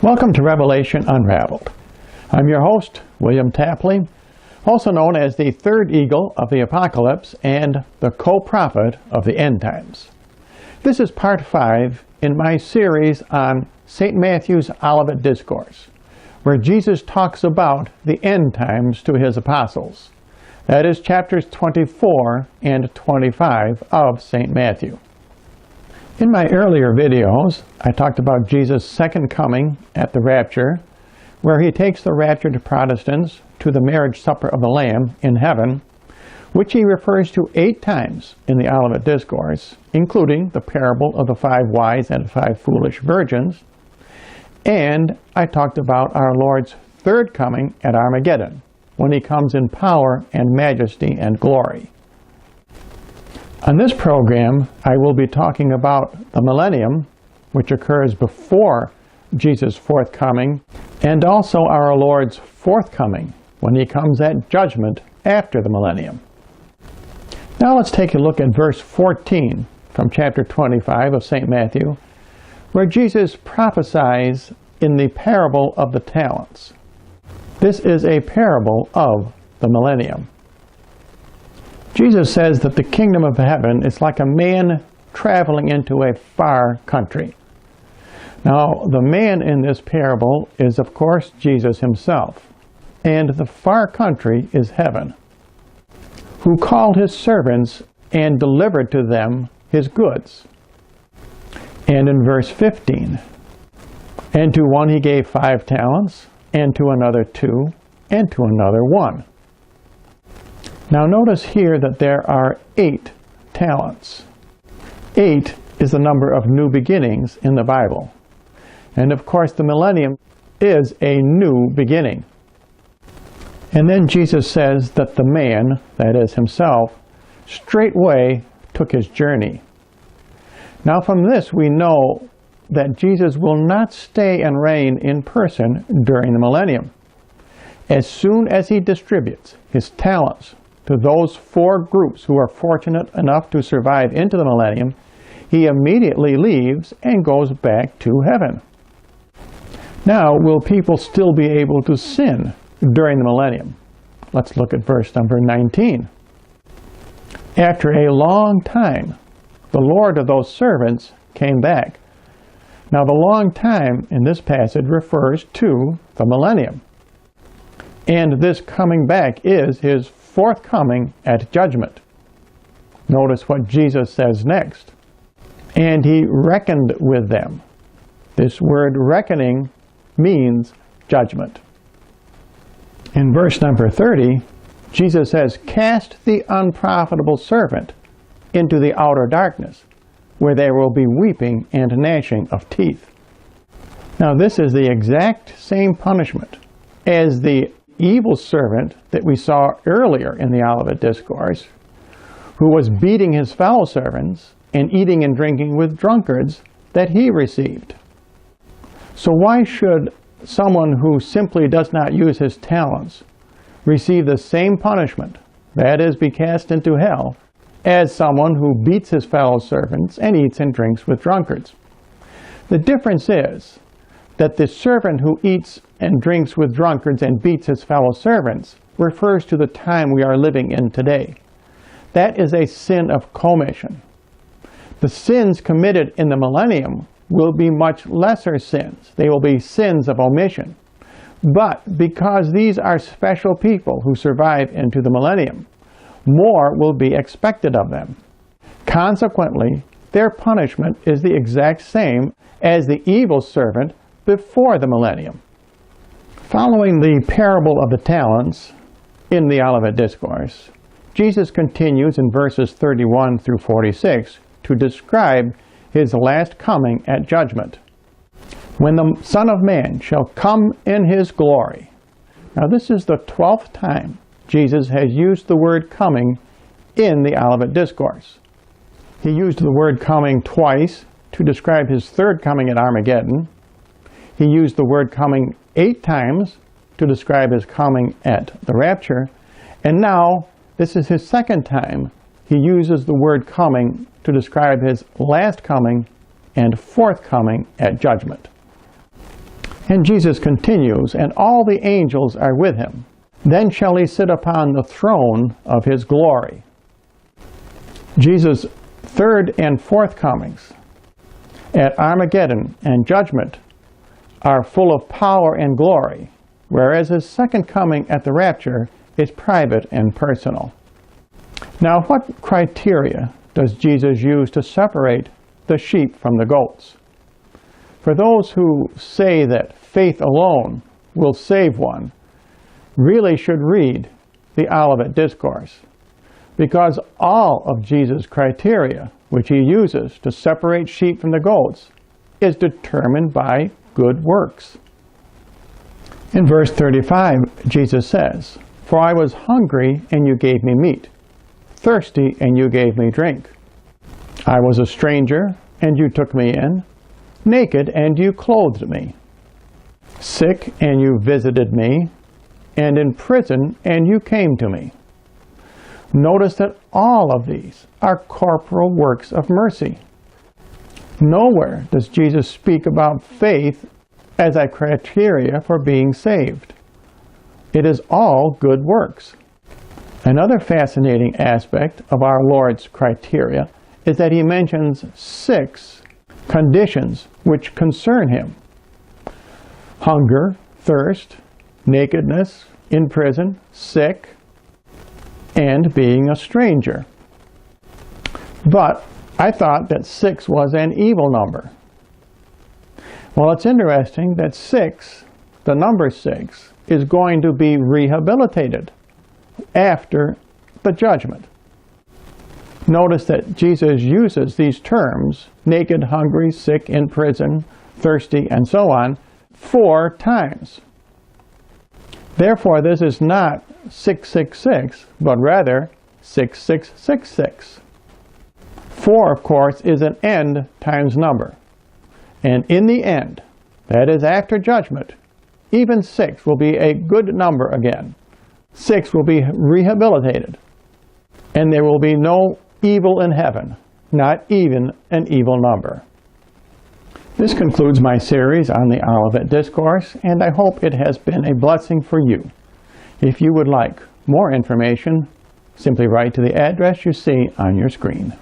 Welcome to Revelation Unraveled. I'm your host, William Tapley, also known as the third eagle of the apocalypse and the co-prophet of the end times. This is part 5 in my series on St. Matthew's Olivet Discourse, where Jesus talks about the end times to his apostles. That is chapters 24 and 25 of St. Matthew. In my earlier videos, I talked about Jesus' second coming at the rapture, where he takes the raptured Protestants to the marriage supper of the Lamb in heaven, which he refers to 8 times in the Olivet Discourse, including the parable of the 5 wise and 5 foolish virgins. And I talked about our Lord's third coming at Armageddon, when he comes in power and majesty and glory. On this program, I will be talking about the millennium, which occurs before Jesus' fourth coming, and also our Lord's fourth coming, when he comes at judgment after the millennium. Now let's take a look at verse 14 from chapter 25 of St. Matthew, where Jesus prophesies in the parable of the talents. This is a parable of the millennium. Jesus says that the kingdom of heaven is like a man traveling into a far country. Now, the man in this parable is, of course, Jesus himself, and the far country is heaven, who called his servants and delivered to them his goods. And in verse 15, and to one he gave 5 talents, and to another 2, and to another 1. Now notice here that there are 8 talents. 8 is the number of new beginnings in the Bible. And of course the millennium is a new beginning. And then Jesus says that the man, that is himself, straightway took his journey. Now from this we know that Jesus will not stay and reign in person during the millennium. As soon as he distributes his talents to those 4 groups who are fortunate enough to survive into the millennium, he immediately leaves and goes back to heaven. Now, will people still be able to sin during the millennium? Let's look at verse number 19. After a long time, the Lord of those servants came back. Now, the long time in this passage refers to the millennium. And this coming back is his fourth coming at judgment. Notice what Jesus says next. And he reckoned with them. This word reckoning means judgment. In verse number 30, Jesus says, cast the unprofitable servant into the outer darkness, where there will be weeping and gnashing of teeth. Now this is the exact same punishment as the evil servant that we saw earlier in the Olivet Discourse, who was beating his fellow servants and eating and drinking with drunkards, that he received. So why should someone who simply does not use his talents receive the same punishment, that is, be cast into hell, as someone who beats his fellow servants and eats and drinks with drunkards? The difference is that the servant who eats and drinks with drunkards and beats his fellow servants refers to the time we are living in today. That is a sin of commission. The sins committed in the millennium will be much lesser sins. They will be sins of omission. But because these are special people who survive into the millennium, more will be expected of them. Consequently, their punishment is the exact same as the evil servant before the millennium. Following the parable of the talents in the Olivet Discourse, Jesus continues in verses 31 through 46 to describe his last coming at judgment. When the Son of Man shall come in his glory. Now this is the 12th time Jesus has used the word coming in the Olivet Discourse. He used the word coming twice to describe his third coming at Armageddon. He used the word coming 8 times to describe his coming at the rapture. And now, this is his second time, he uses the word coming to describe his last coming and fourth coming at judgment. And Jesus continues, and all the angels are with him. Then shall he sit upon the throne of his glory. Jesus' third and fourth comings at Armageddon and judgment are full of power and glory, whereas his second coming at the rapture is private and personal. Now, what criteria does Jesus use to separate the sheep from the goats? For those who say that faith alone will save one, really should read the Olivet Discourse, because all of Jesus' criteria, which he uses to separate sheep from the goats, is determined by good works. In verse 35, Jesus says, "For I was hungry, and you gave me meat, thirsty, and you gave me drink. I was a stranger, and you took me in, naked, and you clothed me, sick, and you visited me, and in prison, and you came to me." Notice that all of these are corporal works of mercy. Nowhere does Jesus speak about faith as a criteria for being saved. It is all good works. Another fascinating aspect of our Lord's criteria is that he mentions 6 conditions which concern him: hunger, thirst, nakedness, in prison, sick, and being a stranger. But I thought that 6 was an evil number. Well, it's interesting that 6, the number 6, is going to be rehabilitated after the judgment. Notice that Jesus uses these terms, naked, hungry, sick, in prison, thirsty, and so on, 4 times. Therefore, this is not 666, but rather 6666. 4, of course, is an end times number. And in the end, that is after judgment, even 6 will be a good number again. 6 will be rehabilitated. And there will be no evil in heaven, not even an evil number. This concludes my series on the Olivet Discourse, and I hope it has been a blessing for you. If you would like more information, simply write to the address you see on your screen.